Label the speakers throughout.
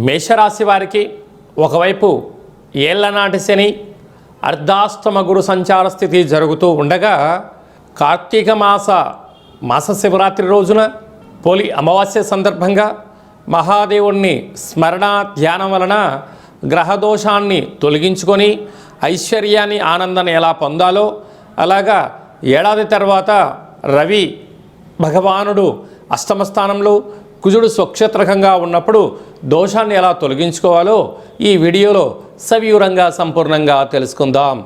Speaker 1: మేషరాశి వారికి ఒకవైపు ఏళ్లనాటి శని అర్ధాష్టమ గురు సంచార స్థితి జరుగుతూ ఉండగా కార్తీక మాస శివరాత్రి రోజున పోలి అమావాస్య సందర్భంగా మహాదేవుణ్ణి స్మరణ ధ్యానం వలన గ్రహదోషాన్ని తొలగించుకొని ఐశ్వర్యాన్ని ఆనందాన్ని ఎలా పొందాలో అలాగా ఏడాది తర్వాత రవి భగవానుడు అష్టమ స్థానంలో కుజుడు స్వక్షేత్రకంగా ఉన్నప్పుడు దోషాన్ని ఎలా తొలగించుకోవాలో ఈ వీడియోలో సవివరంగా సంపూర్ణంగా తెలుసుకుందాం.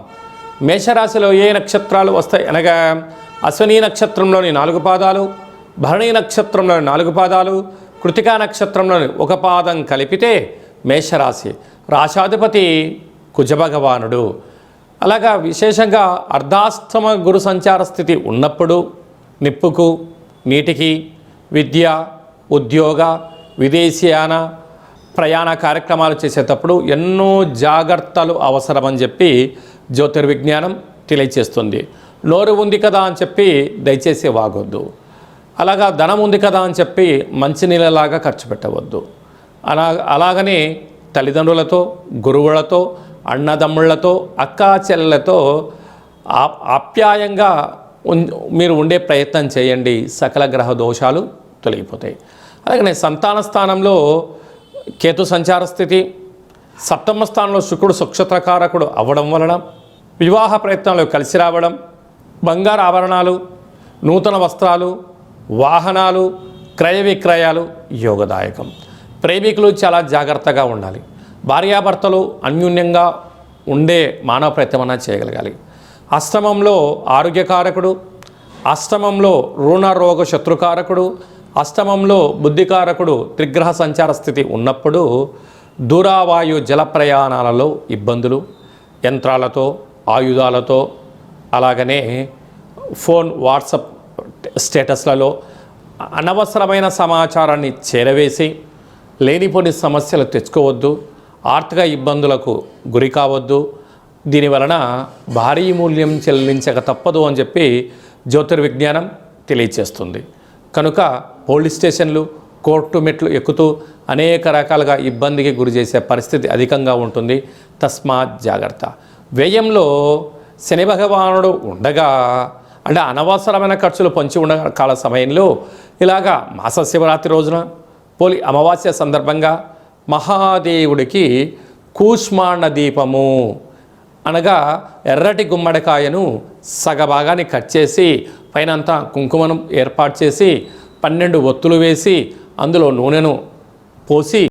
Speaker 1: మేషరాశిలో ఏ నక్షత్రాలు వస్తాయి అనగా అశ్విని నక్షత్రంలోని 4 పాదాలు, భరణి నక్షత్రంలోని 4 పాదాలు, కృతికా నక్షత్రంలోని 1 పాదం కలిపితే మేషరాశి. రాశాధిపతి కుజభగవానుడు. అలాగా విశేషంగా అర్ధాష్టమ గురు సంచార స్థితి ఉన్నప్పుడు నిప్పుకు నీటికి విద్య ఉద్యోగ విదేశీయాన ప్రయాణ కార్యక్రమాలు చేసేటప్పుడు ఎన్నో జాగ్రత్తలు అవసరమని చెప్పి జ్యోతిర్విజ్ఞానం తెలియచేస్తుంది. నోరు ఉంది కదా అని చెప్పి దయచేసి వాగొద్దు. అలాగా ధనం ఉంది కదా అని చెప్పి మంచినీళ్ళలాగా ఖర్చు పెట్టవద్దు. అలాగనే తల్లిదండ్రులతో గురువులతో అన్నదమ్ముళ్లతో అక్కా చెల్లెలతో ఆప్యాయంగా మీరు ఉండే ప్రయత్నం చేయండి. సకల గ్రహ దోషాలు తొలగిపోతాయి. అలాగనే సంతాన స్థానంలో కేతు సంచార స్థితి, సప్తమ స్థానంలో శుక్రుడు స్వక్షేత్రకారకుడు అవ్వడం వలన వివాహ ప్రయత్నాలు కలిసి రావడం, బంగారు ఆభరణాలు, నూతన వస్త్రాలు, వాహనాలు, క్రయ విక్రయాలు యోగదాయకం. ప్రేమికులు చాలా జాగ్రత్తగా ఉండాలి. భార్యాభర్తలు అన్యోన్యంగా ఉండే మానవ ప్రయత్నం చేయగలగాలి. అష్టమంలో ఆరోగ్యకారకుడు, అష్టమంలో రుణ రోగ శత్రుకారకుడు, అష్టమంలో బుద్ధికారకుడు త్రిగ్రహ సంచార స్థితి ఉన్నప్పుడు దూరావాయు జల ప్రయాణాలలో ఇబ్బందులు, యంత్రాలతో ఆయుధాలతో అలాగనే ఫోన్ వాట్సాప్ స్టేటస్లలో అనవసరమైన సమాచారాన్ని చేరవేసి లేనిపోని సమస్యలు తెచ్చుకోవద్దు. ఆర్థిక ఇబ్బందులకు గురి కావద్దు. దీనివలన భారీ మూల్యం చెల్లించక తప్పదు అని చెప్పి జ్యోతిర్విజ్ఞానం తెలియచేస్తుంది. కనుక పోలీస్ స్టేషన్లు కోర్టు మెట్లు ఎక్కుతూ అనేక రకాలుగా ఇబ్బందికి గురి చేసే పరిస్థితి అధికంగా ఉంటుంది. తస్మాత్ జాగ్రత్త. వ్యయంలో శని భగవానుడు ఉండగా అంటే అనవసరమైన ఖర్చులు పొంచి ఉన్న కాల సమయంలో ఇలాగా మాస శివరాత్రి రోజున పోలి అమావాస్య సందర్భంగా మహాదేవుడికి కూష్మాండ దీపము అనగా ఎర్రటి గుమ్మడికాయను సగభాగాన్ని కట్ చేసి పైనంతా కుంకుమను ఏర్పాటు చేసి 12 ఒత్తులు వేసి అందులో నూనెను పోసి